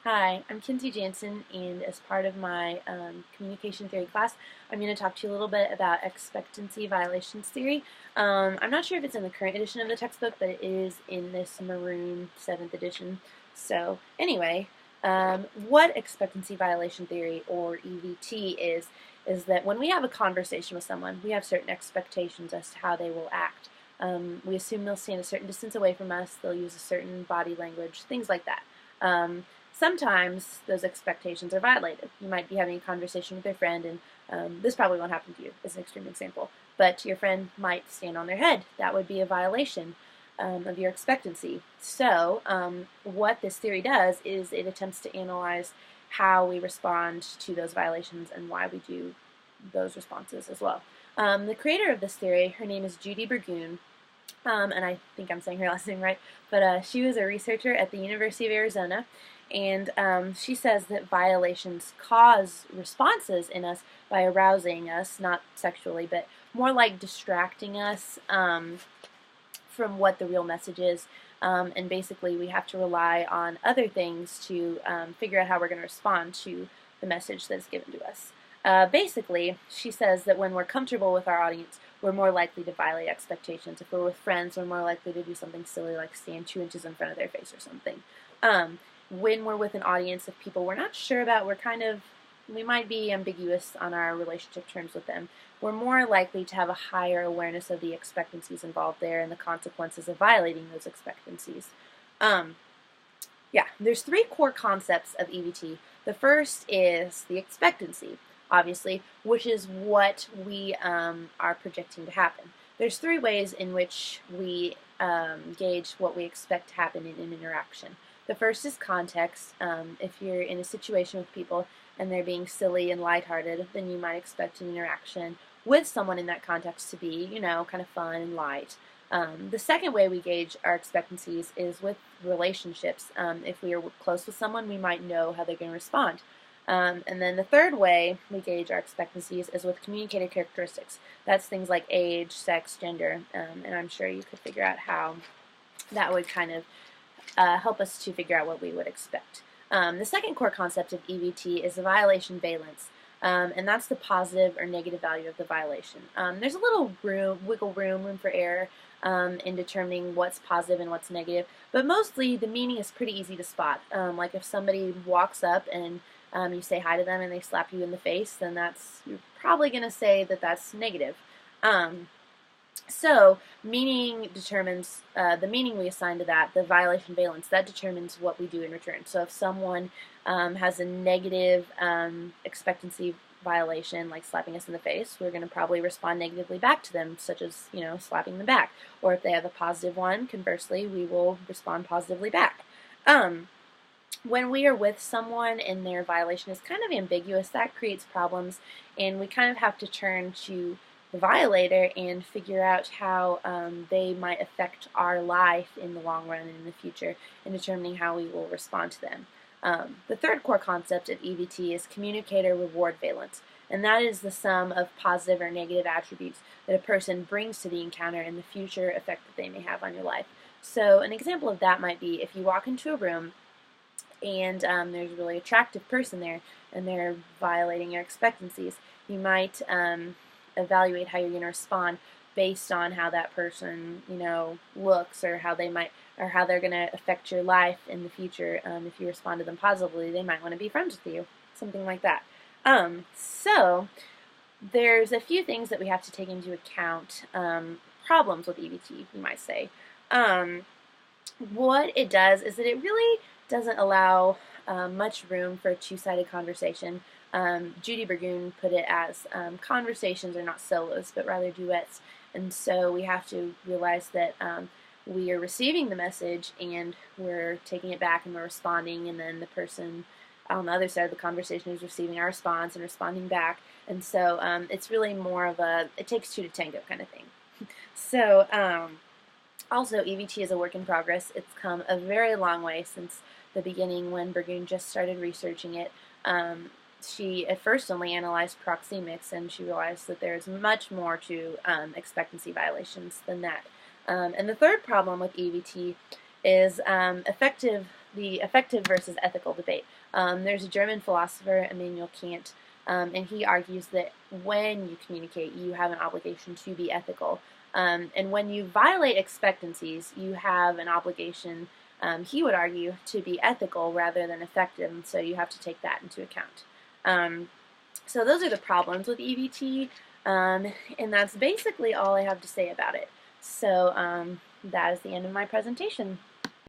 Hi, I'm Kinsey Jansen, and as part of my communication theory class, I'm going to talk to you a little bit about expectancy violations theory. I'm not sure if it's in the current edition of the textbook, but it is in this maroon 7th edition. So anyway, what expectancy violation theory, or EVT, is that when we have a conversation with someone, we have certain expectations as to how they will act. We assume they'll stand a certain distance away from us, they'll use a certain body language, things like that. Sometimes those expectations are violated. You might be having a conversation with your friend, and this probably won't happen to you as an extreme example, but your friend might stand on their head. That would be a violation of your expectancy. So what this theory does is it attempts to analyze how we respond to those violations and why we do those responses as well. The creator of this theory, her name is Judee Burgoon, and I think I'm saying her last name right, but she was a researcher at the University of Arizona, and she says that violations cause responses in us by arousing us, not sexually, but more like distracting us from what the real message is. And basically, we have to rely on other things to figure out how we're going to respond to the message that's given to us. Basically, she says that when we're comfortable with our audience, we're more likely to violate expectations. If we're with friends, we're more likely to do something silly like stand 2 inches in front of their face or something. When we're with an audience of people we're not sure about, we might be ambiguous on our relationship terms with them. We're more likely to have a higher awareness of the expectancies involved there and the consequences of violating those expectancies. There's 3 core concepts of EVT. The first is the expectancy, obviously, which is what we are projecting to happen. There's 3 ways in which we gauge what we expect to happen in an interaction. The first is context. If you're in a situation with people and they're being silly and lighthearted, then you might expect an interaction with someone in that context to be, kind of fun and light. The second way we gauge our expectancies is with relationships. If we are close with someone, we might know how they're going to respond. And then the third way we gauge our expectancies is with communicator characteristics. That's things like age, sex, gender, and I'm sure you could figure out how that would kind of help us to figure out what we would expect. The second core concept of EVT is the violation valence, and that's the positive or negative value of the violation. There's a little wiggle room for error in determining what's positive and what's negative, but mostly the meaning is pretty easy to spot. Like if somebody walks up and you say hi to them and they slap you in the face, then you're probably going to say that that's negative. So meaning determines the meaning we assign to that, the violation valence, that determines what we do in return. So if someone has a negative expectancy violation, like slapping us in the face, we're going to probably respond negatively back to them, such as, slapping them back. Or if they have a positive one, conversely, we will respond positively back. When we are with someone and their violation is kind of ambiguous, that creates problems, and we kind of have to turn to the violator and figure out how they might affect our life in the long run and in the future in determining how we will respond to them. The third core concept of EVT is communicator reward valence, and that is the sum of positive or negative attributes that a person brings to the encounter and the future effect that they may have on your life. So an example of that might be if you walk into a room and there's a really attractive person there and they're violating your expectancies, you might evaluate how you're going to respond based on how that person, looks, or how they're going to affect your life in the future. If you respond to them positively, they might want to be friends with you, something like that. So there's a few things that we have to take into account. Problems with EVT, you might say. What it does is that it really doesn't allow much room for a two-sided conversation. Judee Burgoon put it as conversations are not solos, but rather duets. And so we have to realize that we are receiving the message and we're taking it back and we're responding, and then the person on the other side of the conversation is receiving our response and responding back. And so it's really more of it takes 2 to tango kind of thing. So also, EVT is a work in progress. It's come a very long way since the beginning when Burgoon just started researching it. She at first only analyzed proxemics, and she realized that there's much more to expectancy violations than that. And the third problem with EVT is effective the effective versus ethical debate. There's a German philosopher, Immanuel Kant, and he argues that when you communicate, you have an obligation to be ethical. And when you violate expectancies, you have an obligation, he would argue, to be ethical rather than effective, and so you have to take that into account. So those are the problems with EVT, and that's basically all I have to say about it. So that is the end of my presentation.